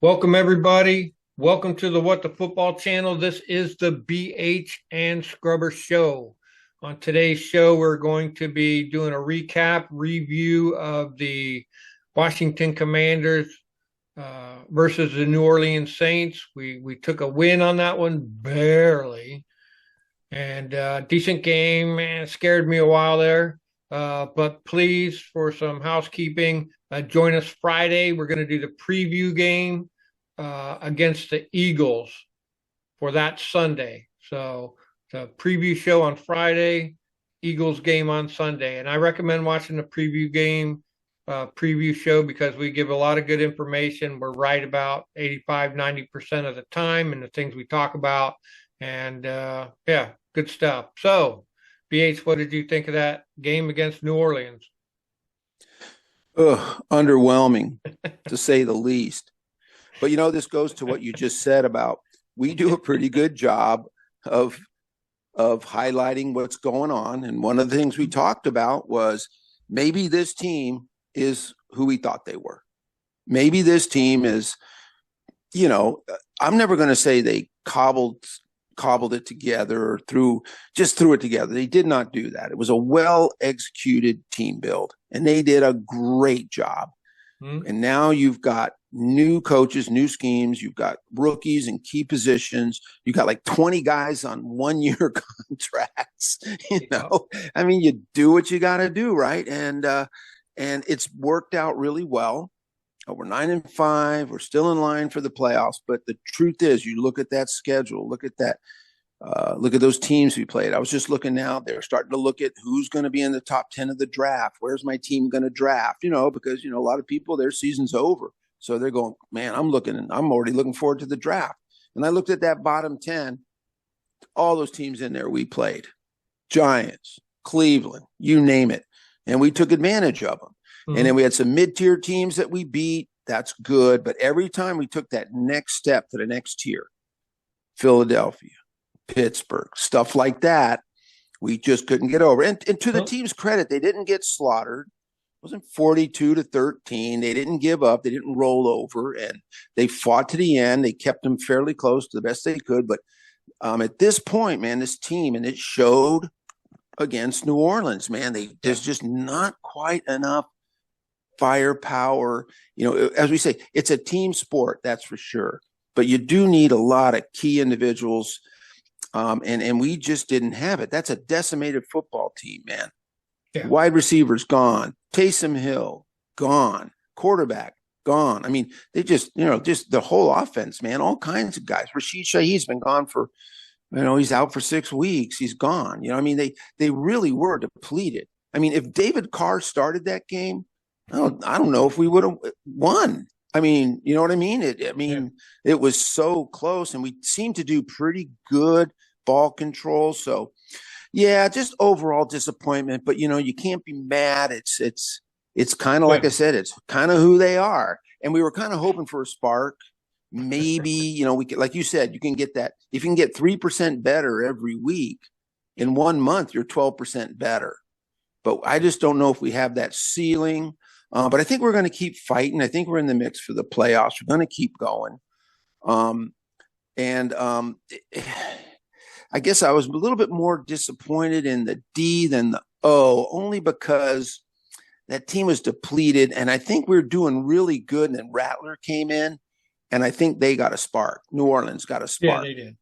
Welcome, everybody. Welcome to the What the Football channel. This is the BH and Scrubber Show. On today's show, we're going to be doing a recap review of the Washington Commanders versus the New Orleans Saints. We took a win on that one, barely, and decent game. Man, it scared me a while there. But please, for some housekeeping, join us Friday. We're going to do the preview game against the Eagles for that Sunday. So the preview show on Friday, Eagles game on Sunday. And I recommend watching the preview game, preview show because we give a lot of good information. We're right about 85, 90% of the time and the things we talk about. And yeah, good stuff. So, BH, what did you think of that game against New Orleans? Underwhelming, to say the least. But this goes to what you just said about we do a pretty good job of highlighting what's going on. And one of the things we talked about was maybe this team is who we thought they were. Maybe this team is, I'm never going to say they cobbled it together or threw it together. They did not do that. It was a well executed team build, and they did a great job. And now you've got new coaches, new schemes. You've got rookies in key positions. You got like 20 guys on 1-year contracts. I mean, you do what you got to do, right? And it's worked out really well. We're 9-5. We're still in line for the playoffs. But the truth is, you look at that schedule. Look at that. Look at those teams we played. I was just looking now. They're starting to look at who's going to be in the top 10 of the draft. Where's my team going to draft? Because, a lot of people, their season's over. So they're going, man, I'm already looking forward to the draft. And I looked at that bottom 10, all those teams in there we played. Giants, Cleveland, you name it. And we took advantage of them. Mm-hmm. And then we had some mid-tier teams that we beat. That's good. But every time we took that next step to the next tier, Philadelphia, Pittsburgh, stuff like that, we just couldn't get over. And to the team's credit, they didn't get slaughtered. It wasn't 42-13. They didn't give up. They didn't roll over, and they fought to the end. They kept them fairly close to the best they could. But at this point, man, this team, and it showed against New Orleans, man, there's just not quite enough firepower. As we say, it's a team sport, that's for sure. But you do need a lot of key individuals. And we just didn't have it. That's a decimated football team, man. Yeah. Wide receivers gone. Taysom Hill gone. Quarterback gone. I mean, they just the whole offense, man. All kinds of guys. Rashid Shaheed's been gone for, he's out for 6 weeks. He's gone. I mean, they really were depleted. I mean, if David Carr started that game, I don't know if we would have won. I mean, you know what I mean? It was so close, and we seemed to do pretty good ball control. So, yeah, just overall disappointment. But you can't be mad. It's kind of like I said. It's kind of who they are, and we were kind of hoping for a spark. Maybe we could, like you said, you can get that. If you can get 3% better every week in 1 month, you're 12% better. But I just don't know if we have that ceiling. But I think we're going to keep fighting. I think we're in the mix for the playoffs. We're going to keep going. I guess I was a little bit more disappointed in the D than the O, only because that team was depleted. And I think we were doing really good. And then Rattler came in, and I think they got a spark. New Orleans got a spark. Yeah, they did.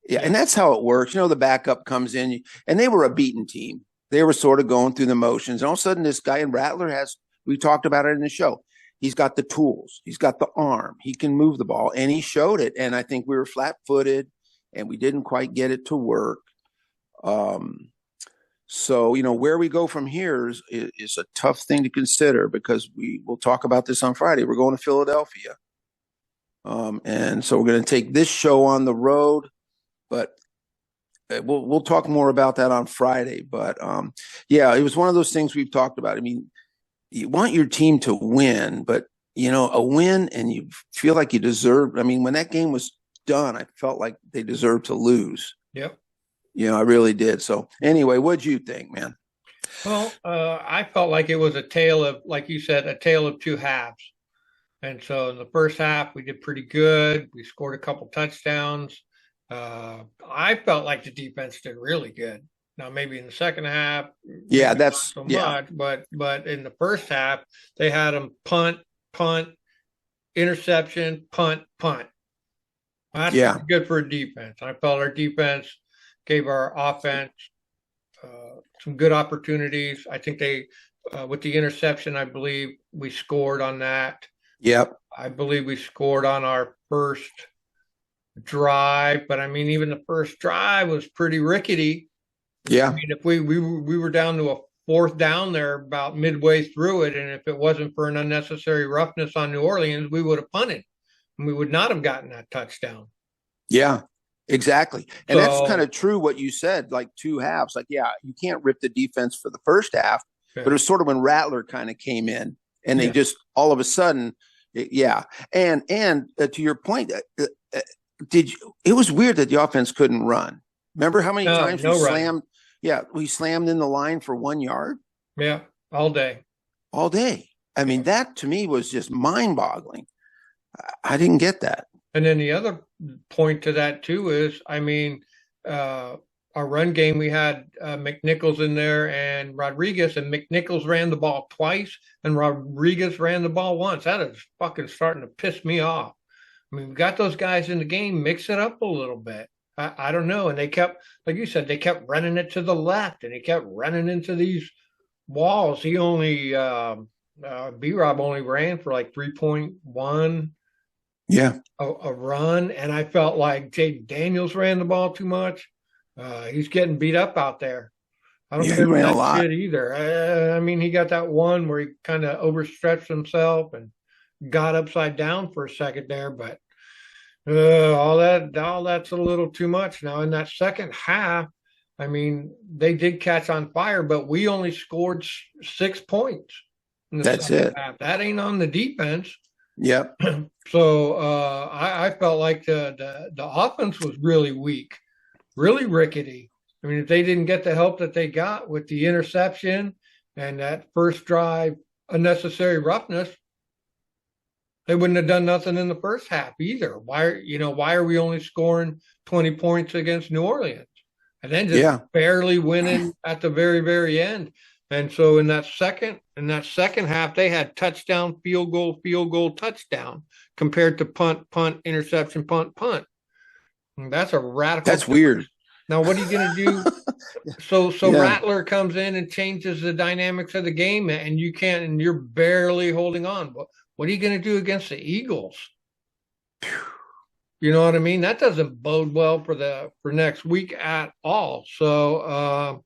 Yeah, and that's how it works. The backup comes in, and they were a beaten team. They were sort of going through the motions. And all of a sudden, this guy in Rattler we talked about it in the show. He's got the tools. He's got the arm. He can move the ball, and he showed it. And I think we were flat-footed, and we didn't quite get it to work. So, where we go from here is a tough thing to consider, because we'll talk about this on Friday. We're going to Philadelphia. And so we're going to take this show on the road, but we'll talk more about that on Friday. But, yeah, it was one of those things we've talked about. I mean, you want your team to win, but, a win and you feel like you deserve. I mean, when that game was done, I felt like they deserved to lose. Yep. I really did. So anyway, what'd you think, man? Well, I felt like it was a tale of, like you said, a tale of two halves. And so in the first half, we did pretty good. We scored a couple touchdowns. I felt like the defense did really good. Now, maybe in the second half, Yeah, maybe not that's so yeah, much, but in the first half, they had them punt, punt, interception, punt, punt. That's yeah, pretty good for a defense. I felt our defense gave our offense some good opportunities. I think with the interception, I believe we scored on that. yep, I believe we scored on our first drive, but I mean, even the first drive was pretty rickety. I yeah, mean, if we were down to a fourth down there about midway through it, and if it wasn't for an unnecessary roughness on New Orleans, we would have punted, and we would not have gotten that touchdown. yeah, exactly. And that's kind So, of true what you said, like two halves. Like, yeah, you can't rip the defense for the first half, but yeah, it was sort of when Rattler kind of came in and they yeah. just all of a sudden, yeah. And to your point, did you, it was weird that the offense couldn't run. Remember how many No, times we no running. slammed? Yeah, we slammed in the line for 1 yard Yeah, all day. all day. I mean, Yeah. that to me was just mind boggling. I didn't get that. And then the other point to that too is, I mean, uh, our run game, we had McNichols in there and Rodriguez, and McNichols ran the ball twice, and Rodriguez ran the ball once. That is fucking starting to piss me off. I mean, we got those guys in the game, mix it up a little bit. I don't know. And they kept, like you said, they kept running it to the left, and he kept running into these walls. He only, B Rob only ran for like 3.1 Yeah, a run, and I felt like Jay Daniels ran the ball too much. He's getting beat up out there. I don't yeah, he care for ran a that lot. shit either. I mean, he got that one where he kind of overstretched himself and got upside down for a second there, but all that's a little too much. Now in that second half, I mean, they did catch on fire, but we only scored 6 points in the That's second it. half. That ain't on the defense. Yep. So I felt like the offense was really weak, really rickety. I mean, if they didn't get the help that they got with the interception and that first drive unnecessary roughness, they wouldn't have done nothing in the first half either. Why are we only scoring 20 points against New Orleans and then just Yeah. barely winning at the very, very end? And so in that second half, they had touchdown, field goal, touchdown compared to punt, punt, interception, punt, punt. And that's a radical That's difference. weird. Now, what are you going to do? So Yeah. Rattler comes in and changes the dynamics of the game, and you can't, and you're barely holding on. What are you going to do against the Eagles? You know what I mean? That doesn't bode well for next week at all. So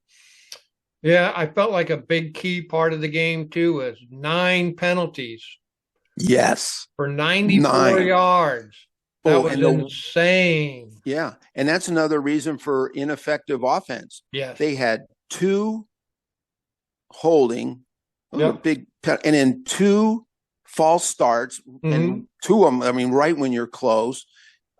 yeah, I felt like a big key part of the game too was 9 penalties Yes. for 94 9. yards. That Oh, was and the insane. yeah, and that's another reason for ineffective offense. Yes. They had two holding, those are Yep. big, and then two false starts, Hmm. and two of them. I mean, right when you're close,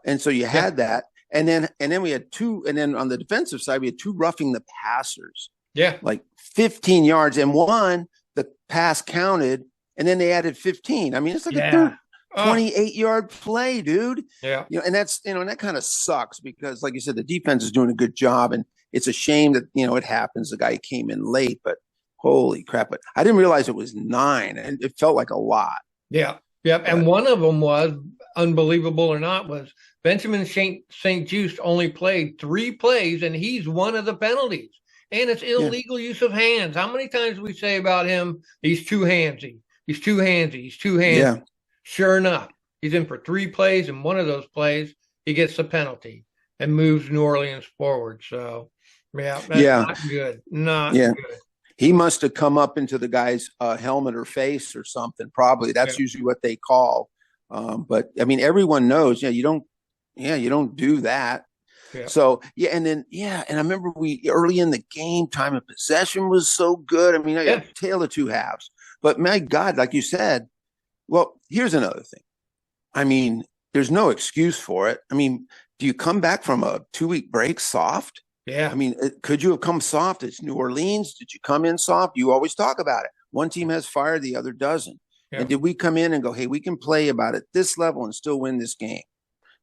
and so you Yeah. had that, and then we had two, and then on the defensive side we had two roughing the passers, Yeah. like 15 yards, and one the pass counted, and then they added 15. I mean, it's like a Yeah. Oh, 28-yard play, dude. yeah. And that's, and that kind of sucks because, like you said, the defense is doing a good job, and it's a shame that it happens. The guy came in late, but holy crap! But I didn't realize it was 9, and it felt like a lot. Yeah. Yep. And But one of them was, unbelievable or not, was Benjamin St. Just only played 3 plays, and he's one of the penalties. And it's yeah, illegal use of hands. How many times we say about him, he's too handsy. He's too handsy. He's too handsy. yeah, Sure enough, he's in for 3 plays, and one of those plays, he gets the penalty and moves New Orleans forward. So, yeah, that's yeah, not good. Not yeah. good. He must have come up into the guy's helmet or face or something. Probably Yeah. that's usually what they call. But I mean, everyone knows. You don't do that. Yeah. So yeah, and then and I remember we early in the game, time of possession was so good. I mean, I got Yeah. a tale of two halves. But my God, like you said, well, here's another thing. I mean, there's no excuse for it. I mean, do you come back from a 2-week break soft? I Yeah. mean, could you have come soft? It's New Orleans. Did you come in soft? You always talk about it. One team has fire, the other doesn't. Yeah. And did we come in and go, hey, we can play about at this level and still win this game?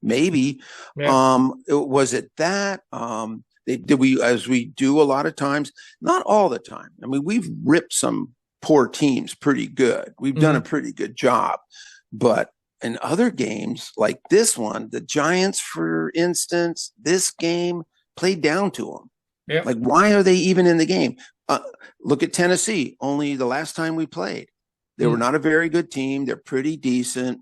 Maybe. Yeah. Was it that? Did we, as we do a lot of times, not all the time. I mean, we've ripped some poor teams pretty good. We've done a pretty good job. But in other games like this one, the Giants, for instance, this game played down to them. Yeah. Like, why are they even in the game? Look at Tennessee. Only the last time we played, they were not a very good team. They're pretty decent.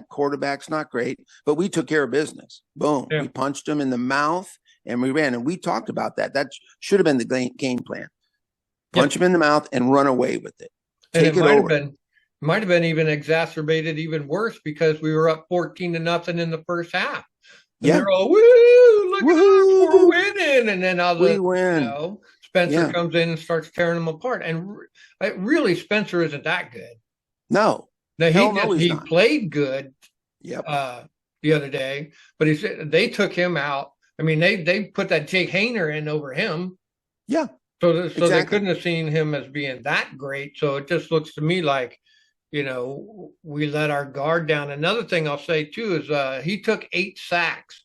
Quarterback's not great, but we took care of business. Boom. Yeah. We punched them in the mouth and we ran. And we talked about that. That should have been the game plan. Punch them in the mouth and run away with it. Take it over. Might have been even exacerbated even worse because we were up 14-0 in the first half. And they're all, woo, look at us, we're winning. And then we win. Spencer comes in and starts tearing them apart. And really, Spencer isn't that good. No. Now, he played good the other day, but they took him out. I mean, they put that Jake Haener in over him. Yeah. So exactly. They couldn't have seen him as being that great. So it just looks to me like, we let our guard down. Another thing I'll say too is he took 8 sacks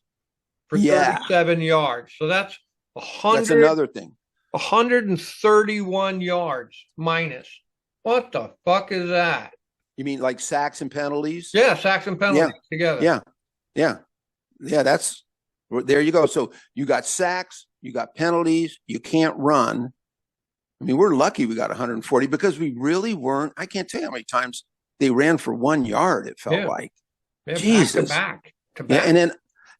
for 37 yards. So that's 100. That's another thing. 131 yards minus. What the fuck is that? You mean like sacks and penalties? Yeah, sacks and penalties together. Yeah. That's there. You go. So you got sacks, you got penalties. You can't run. I mean, we're lucky we got 140 because we really weren't. I can't tell you how many times they ran for 1 yard. It felt like Jesus. Back to back. Yeah, and then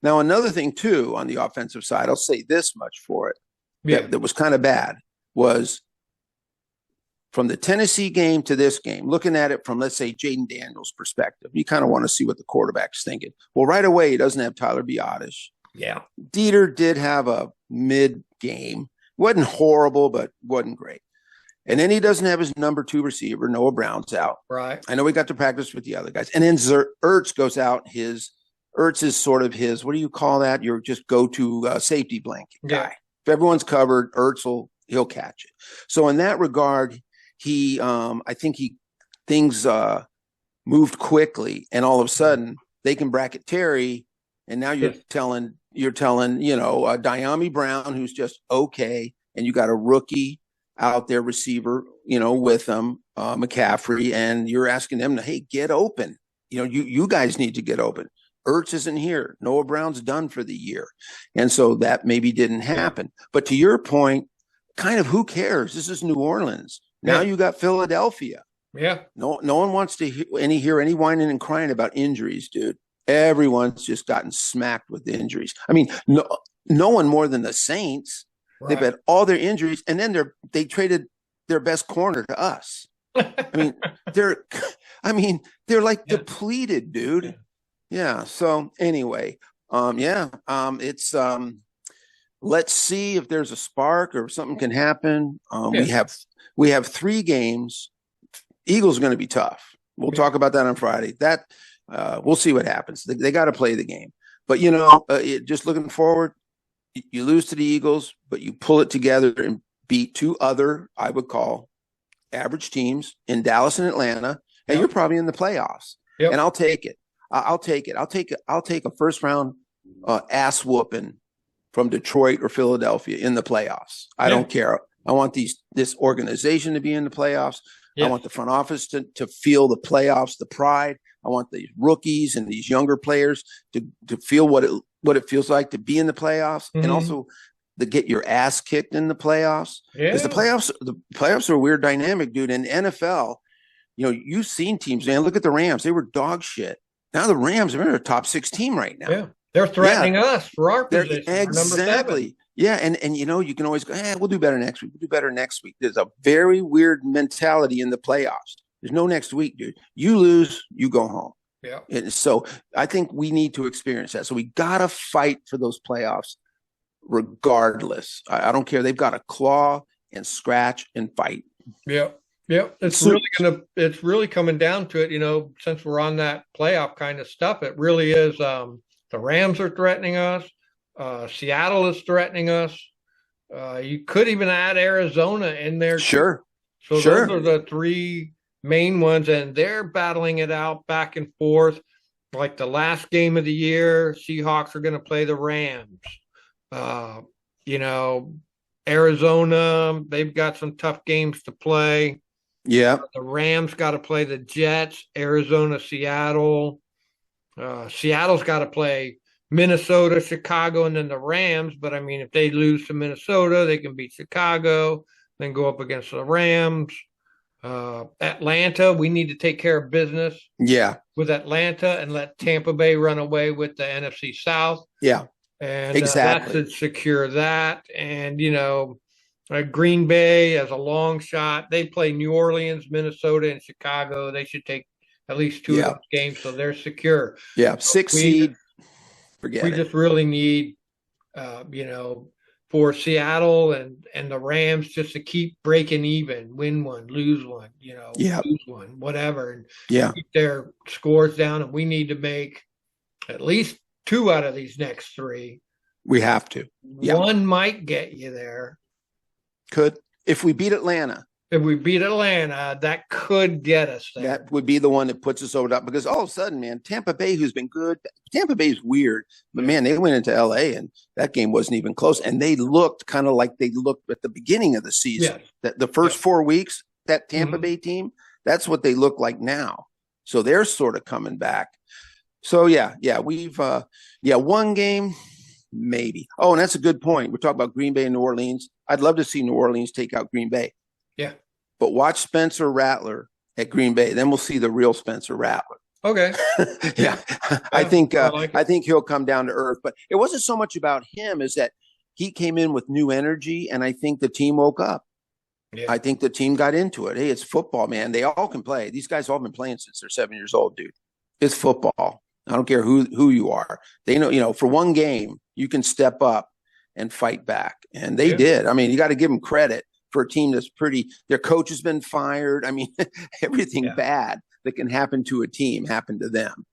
now another thing too on the offensive side, I'll say this much for it. That was kind of bad was from the Tennessee game to this game, looking at it from, let's say, Jaden Daniels' perspective. You kind of want to see what the quarterback's thinking. Well, right away, he doesn't have Tyler Biadasz. Yeah. Dieter did have a mid-game. Wasn't horrible, but wasn't great. And then he doesn't have his number 2 receiver. Noah Brown's out. Right. I know he got to practice with the other guys. And then Ertz goes out. Ertz is sort of his, what do you call that? Your just go-to safety blanket guy. If everyone's covered, Ertz he'll catch it. So in that regard, I think things moved quickly, and all of a sudden they can bracket Terry, and now you're telling Dyami Brown, who's just okay, and you got a rookie out there receiver, with them, McCaffrey, and you're asking them to, hey, get open. You guys need to get open. Ertz isn't here. Noah Brown's done for the year. And so that maybe didn't happen. But to your point, kind of who cares? This is New Orleans. Now you got Philadelphia. Yeah. No one wants to hear any whining and crying about injuries, dude. Everyone's just gotten smacked with injuries. I mean, no one more than the Saints. Right. They've had all their injuries, and then they traded their best corner to us. I mean, they're like depleted, dude. Yeah. So anyway, it's let's see if there's a spark or if something can happen. We have 3 games. Eagles are going to be tough. We'll talk about that on Friday. We'll see what happens. They got to play the game. But just looking forward, you lose to the Eagles, but you pull it together and beat 2 other, I would call, average teams in Dallas and Atlanta, and you're probably in the playoffs. Yep. And I'll take it. I'll take a first round ass whooping from Detroit or Philadelphia in the playoffs. I don't care. I want this organization to be in the playoffs. Yes. I want the front office to feel the playoffs, the pride. I want these rookies and these younger players to feel what it feels like to be in the playoffs, and also to get your ass kicked in the playoffs. Because the playoffs are a weird dynamic, dude. In the NFL, you've seen teams, man. Look at the Rams; they were dog shit. Now the Rams are a top 6 team right now. Yeah, they're threatening us for our position. Exactly. Yeah, and you can always go, we'll do better next week. We'll do better next week. There's a very weird mentality in the playoffs. There's no next week, dude. You lose, you go home. Yeah. And so I think we need to experience that. So we got to fight for those playoffs regardless. I don't care. They've got to claw and scratch and fight. Yeah. Yeah. It's really coming down to it, since we're on that playoff kind of stuff. It really is the Rams are threatening us. Seattle is threatening us. You could even add Arizona in there. Sure. So those are the 3 main ones, and they're battling it out back and forth. Like the last game of the year, Seahawks are going to play the Rams. Uh, you know, Arizona, they've got some tough games to play. Yeah. The Rams got to play the Jets, Arizona, Seattle. Seattle's got to play Minnesota, Chicago, and then the Rams. But I mean, if they lose to Minnesota, they can beat Chicago, then go up against the Rams. Atlanta, we need to take care of business. Yeah. With Atlanta and let Tampa Bay run away with the NFC South. Yeah. And exactly. that should secure that. And, Green Bay as a long shot. They play New Orleans, Minnesota, and Chicago. They should take at least two of those games, so they're secure. Yeah. Six seed. Forget it. We just really need, for Seattle and the Rams just to keep breaking even, win one, lose one, lose one, whatever, and keep their scores down. And we need to make at least two out of these next three. We have to. One might get you there. Could. If we beat Atlanta. If we beat Atlanta, that could get us there. That would be the one that puts us over top, because all of a sudden, man, Tampa Bay, who's been good, Tampa Bay is weird, but man, they went into LA and that game wasn't even close. And they looked kind of like they looked at the beginning of the season. That the first 4 weeks, that Tampa Bay team, that's what they look like now. So they're sort of coming back. So we've one game, maybe. Oh, and that's a good point. We're talking about Green Bay and New Orleans. I'd love to see New Orleans take out Green Bay. Yeah. But watch Spencer Rattler at Green Bay. Then we'll see the real Spencer Rattler. Okay. I think he'll come down to earth. But it wasn't so much about him as that he came in with new energy, and I think the team woke up. Yeah. I think the team got into it. Hey, it's football, man. They all can play. These guys all been playing since they're 7 years old, dude. It's football. I don't care who you are. They know, for one game, you can step up and fight back. And they did. I mean, you got to give them credit for a team that's their coach has been fired. I mean, everything bad that can happen to a team happened to them.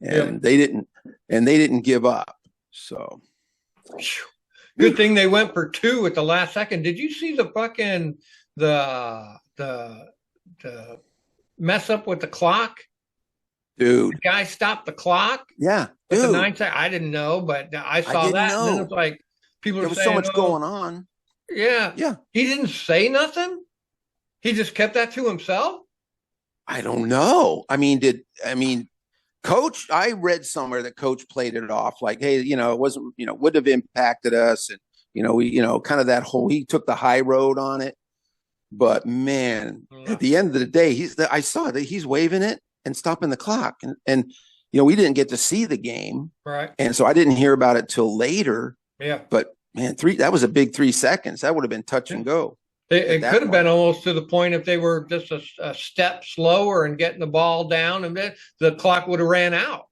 And they didn't give up. So good thing they went for two at the last second. Did you see the fucking the mess up with the clock? Dude. The guy stopped the clock. Yeah. With the 9 second. I didn't know, but I saw that. Know. And then it's like people there are was saying, so much going on. Yeah. Yeah. He didn't say nothing. He just kept that to himself. I don't know. Coach, I read somewhere that Coach played it off like, hey, it wasn't, would have impacted us. And, we, kind of that whole, he took the high road on it. But man, at the end of the day, I saw that he's waving it and stopping the clock. And we didn't get to see the game. Right. And so I didn't hear about it till later. Yeah. But man, that was a big 3 seconds. That would have been touch and go. It could have been almost to the point if they were just a step slower and getting the ball down, and then the clock would have ran out.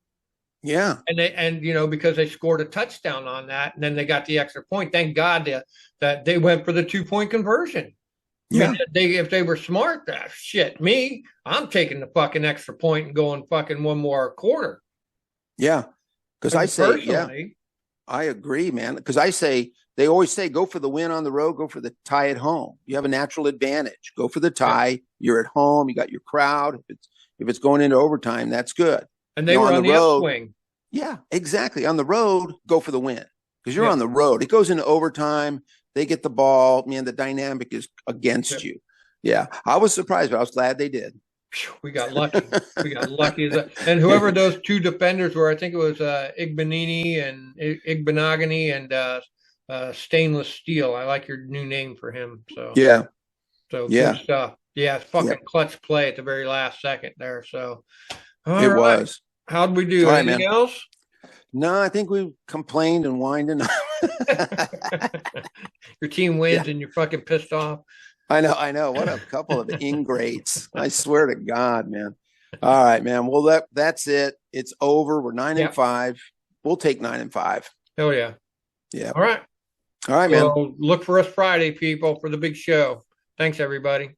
Yeah. And because they scored a touchdown on that, and then they got the extra point. Thank God that they went for the 2-point conversion. Yeah. If they were smart, I'm taking the fucking extra point and going fucking one more quarter. Yeah. Because I say, I agree, man. Because they always say, go for the win on the road, go for the tie at home. You have a natural advantage. Go for the tie. Yeah. You're at home. You got your crowd. If it's going into overtime, that's good. And they were on the upswing. Yeah, exactly. On the road, go for the win because you're on the road. It goes into overtime. They get the ball. Man, the dynamic is against you. Yeah, I was surprised, but I was glad they did. We got lucky. And whoever those two defenders were, I think it was Igbenogany and Stainless Steel. I like your new name for him. So good stuff. Yeah, it's fucking clutch play at the very last second there. So it was. How'd we do? Anything else? No, I think we complained and whined enough. Your team wins and you're fucking pissed off. I know. What a couple of ingrates. I swear to God, man. All right, man. Well, that's it. It's over. We're 9-5. We'll take 9-5. Hell yeah. Yeah. All right, man. Look for us Friday, people, for the big show. Thanks, everybody.